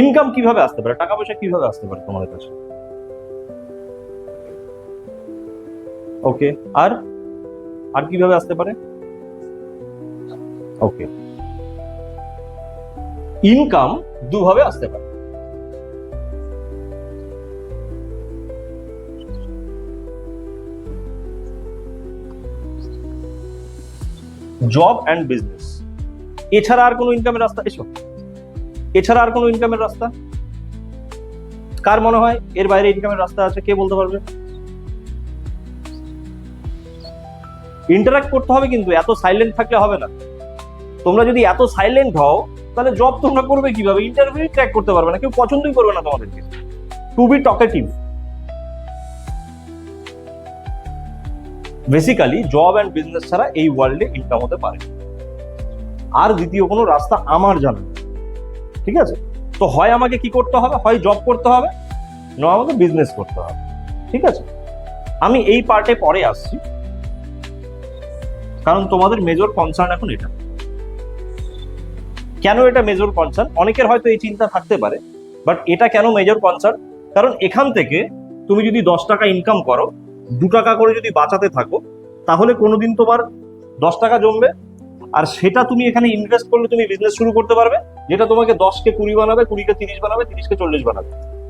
Income কিভাবে আসতে পারে, টাকা পয়সা কিভাবে আসতে পারে তোমাদের কাছে? ওকে, আর আর কিভাবে আসতে পারে? ওকে, ইনকাম দুভাবে আসতে পারে। জব অ্যান্ড বিজনেস, এছাড়া আর কোনো ইনকামের রাস্তা? এছাড়া আর কোনো ইনকামের রাস্তা কার মনে হয় এর বাইরে ইনকামের রাস্তা আছে? কে বলতে পারবে? ইন্টারাক্ট করতে হবে, কিন্তু এত সাইলেন্ট থাকলে হবে না। তোমরা যদি এত সাইলেন্ট হও তাহলে জব তোমরা করবে কিভাবে? ইন্টারভিউ ক্র্যাক করতে পারবে না, কেউ পছন্দই করবে না তোমাদেরকে। To be talkative. Basically job and business ছাড়া এই ওয়ার্ল্ডে ইনকাম হতে পারে, আর দ্বিতীয় কোনো রাস্তা আমার জানা নেই। ঠিক আছে, তো হয় আমাকে কি করতে হবে, হয় জব করতে হবে, না আমাকে বিজনেস করতে হবে। ঠিক আছে, আমি এই পার্টে পরে আসছি, কারণ তোমাদের মেজর কনসার্ন এখন এটা। কেন এটা মেজর কনসার্ন? অনেকের হয়তো এই চিন্তা থাকতে পারে, বাট এটা কেন মেজর কনসার্ন? কারণ এখান থেকে তুমি যদি 10 টাকা ইনকাম করো, 2 টাকা করে যদি বাঁচাতে থাকো, তাহলে কোনোদিন তোমার 10 টাকা জমবে, আর সেটা তুমি এখানে ইনভেস্ট করলে তুমি বিজনেস শুরু করতে পারবে, যেটা তোমাকে 10-কে 20 বানাবে, 20-কে 30 বানাবে, 30-কে 40 বানাবে।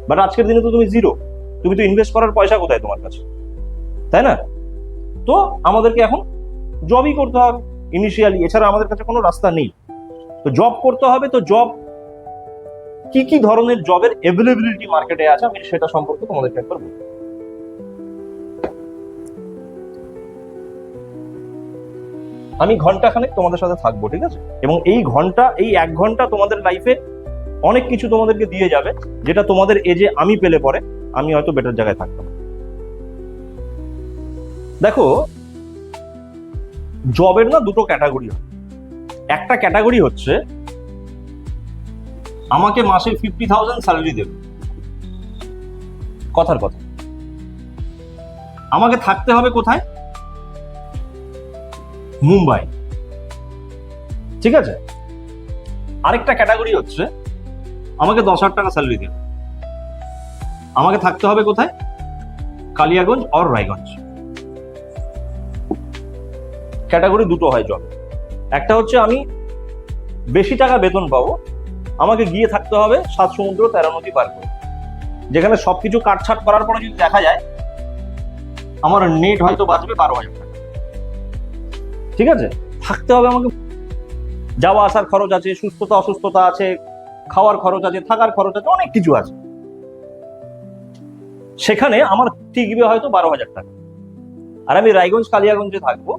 বাট আজকের দিনে তো তুমি জিরো, তুমি তো ইনভেস্ট করার পয়সা কোথায় তোমার কাছে, তাই না? তো আমাদেরকে এখন জবই করতে হবে ইনিশিয়ালি, এছাড়া আমাদের কাছে কোনো রাস্তা নেই। তো জব করতে হবে। তো জব কি কি ধরনের জবের অ্যাভেলেবিলিটি মার্কেটে আছে, আমি সেটা সম্পর্কে তোমাদেরকে একবার বলবো। আমি ঘন্টাখানেক তোমাদের সাথে থাকবো, ঠিক আছে? এবং এই 1 ঘন্টা তোমাদের লাইফে অনেক কিছু তোমাদেরকে দিয়ে যাবে, যেটা তোমাদের এজে আমি পেলে পরে আমি হয়তো বেটার জায়গায় থাকতাম। দেখো, জবের না দুটো ক্যাটাগরি হয়। একটা ক্যাটাগরি হচ্ছে আমাকে মাসে 50,000 স্যালারি দেবে, কথার কথা। আমাকে থাকতে হবে কোথায়? মুম্বাই। ঠিক আছে, আরেকটা ক্যাটাগরি হচ্ছে আমাকে 10,000 টাকা স্যালারি দেবে, আমাকে থাকতে হবে কোথায়? কালিয়াগঞ্জ আর রায়গঞ্জ। ক্যাটাগরি দুটো হয় জব। একটা হচ্ছে আমি বেশি টাকা বেতন পাবো, আমাকে গিয়ে থাকতে হবে 7 সমুদ্র 13 নদী পার করে, যেখানে সবকিছু কাটছাট করার পরে যদি দেখা যায় আমার নেট হয়তো বাঁচবে 12,000 টাকা। ঠিক আছে, থাকতে হবে আমাকে, যাওয়া আসার খরচ আছে, সুস্থতা অসুস্থতা আছে, খাওয়ার খরচ আছে, থাকার খরচ আছে, অনেক কিছু আছে। সেখানে আমার টিকবে হয়তো 12,000 টাকা। আর আমি রায়গঞ্জ কালিয়াগঞ্জে থাকবো,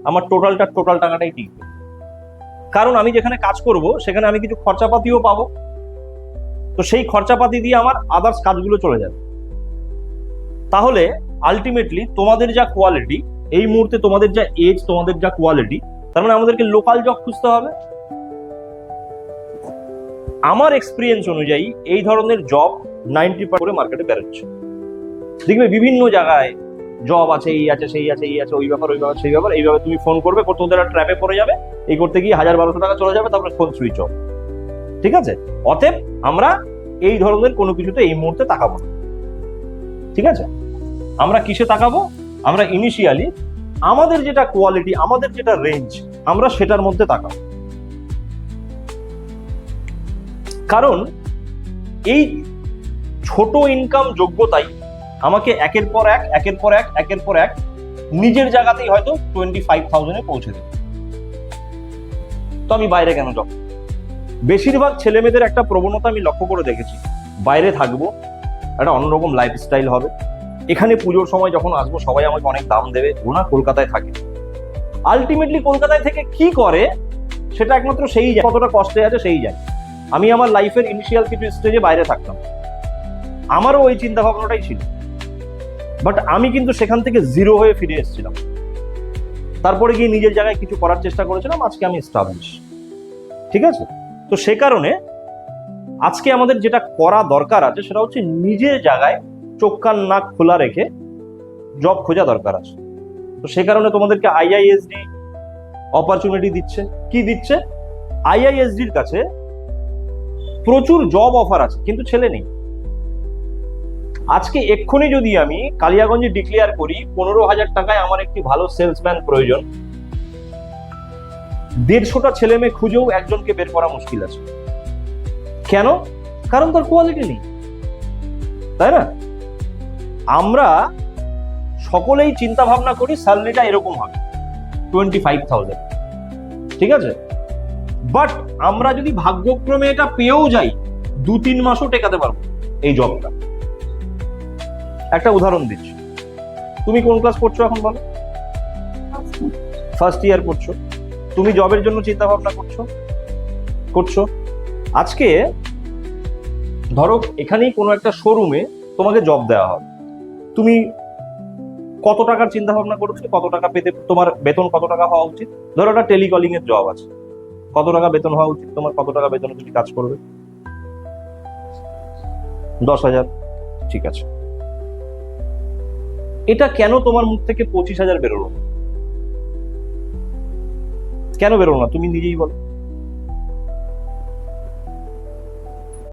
আমার টোটাল টাকাটাই টিকবে। কারণ আমি যেখানে কাজ করব সেখানে আমি কিছু খরচাপাতিও পাবো, তো সেই খরচাপাতি দিয়ে আমার আদার্স কাজগুলো চলে যাবে। তাহলে আলটিমেটলি তোমাদের যা কোয়ালিটি এই মুহূর্তে, তোমাদের যা এজ, তোমাদের যা কোয়ালিটি, তার মানে আমাদেরকে লোকাল জব খুঁজতে হবে। আমার এক্সপিরিয়েন্স অনুযায়ী এই ধরনের জব 90% করে মার্কেটে বেরোচ্ছে। দেখবে বিভিন্ন জায়গায় জব আছে, এই আছে, সেই আছে, এই আছে, ওই ব্যাপার, সেই ব্যাপার, এইভাবে তুমি ফোন করবে, তোদের ট্র্যাপে পড়ে যাবে, এই করতে গিয়ে 1,000-1,200 টাকা চলে যাবে, তারপরে ফোন সুইচ অফ। ঠিক আছে, অতএব আমরা এই ধরনের কোনো কিছুতে এই মুহূর্তে তাকাবো না। ঠিক আছে, আমরা কিসে তাকাবো? আমরা ইনিশিয়ালি আমাদের যেটা কোয়ালিটি, আমাদের যেটা রেঞ্জ, আমরা সেটার মধ্যে তাকাবো। কারণ এই ছোট ইনকাম যোগ্যতাই আমাকে একের পর এক নিজের জায়গাতেই হয়তো 25,000-এ পৌঁছে দেবে। তো আমি বাইরে কেন যাব? বেশিরভাগ ছেলে মেয়েদের একটা প্রবণতা আমি লক্ষ্য করে দেখেছি, বাইরে থাকবো, একটা অন্যরকম লাইফস্টাইল হবে, এখানে পুজোর সময় যখন আসবো সবাই আমাকে অনেক দাম দেবে। ওনা কলকাতায় থাকে, আলটিমেটলি কলকাতায় থেকে কি করে সেটা একমাত্র সেই যায়, কতটা কষ্টে আছে সেই যায়। আমি আমার লাইফের ইনিশিয়াল কিছু স্টেজে বাইরে থাকতাম, আমারও ওই চিন্তা ভাবনাটাই ছিল, বাট আমি কিন্তু সেখান থেকে জিরো হয়ে ফিরে এসেছিলাম। তারপরে গিয়ে নিজের জায়গায় কিছু করার চেষ্টা করেছিলাম, আজকে আমি এস্টাবলিশ। ঠিক আছে, তো সে কারণে আজকে আমাদের যেটা করা দরকার আছে সেটা হচ্ছে নিজের জায়গায় চোখ কান নাক খোলা রেখে জব খোঁজা দরকার আছে। তো সে কারণে তোমাদেরকে আইআইএসডি অপরচুনিটি দিচ্ছে। কি দিচ্ছে? আইআইএসডির কাছে প্রচুর জব অফার আছে, কিন্তু ছেলে নেই। আজকে এক্ষুনি যদি আমি কালিয়াগঞ্জে ডিক্লেয়ার করি 15,000 টাকায় আমার একটি ভালো সেলসম্যান প্রয়োজন, 150টা ছেলে মেয়ে খুঁজেও একজনকে বের করা মুশকিল আছে। কেন? কারণ তার কোয়ালিটি নেই, তাই না? আমরা সকলেই চিন্তা ভাবনা করি স্যালারিটা এরকম হবে 25,000, ঠিক আছে? বাট আমরা যদি ভাগ্যক্রমে এটা পেয়েও যাই 2-3 মাসও টেকাতে পারবো এই জবটা। একটা উদাহরণ দিচ্ছি, তুমি কোন ক্লাস পড়ছো এখন বলো? ফার্স্ট ইয়ার পড়ছো। তুমি জবের জন্য চিন্তা ভাবনা করছো। আজকে ধরো এখানেই কোনো একটা শোরুমে তোমাকে জব দেওয়া হবে, তুমি কত টাকার চিন্তা ভাবনা করছো? কত টাকা পেতে, তোমার বেতন কত টাকা হওয়া উচিত? ধরো একটা টেলিকলিং এর জব আছে, কত টাকা বেতন হওয়া উচিত তোমার? কত টাকা বেতনে তুমি কাজ করবে? 10,000, ঠিক আছে। এটা কেন তোমার মুখ থেকে 25,000 বেরোলো না? কেন বেরোলো না তুমি নিজেই বলো।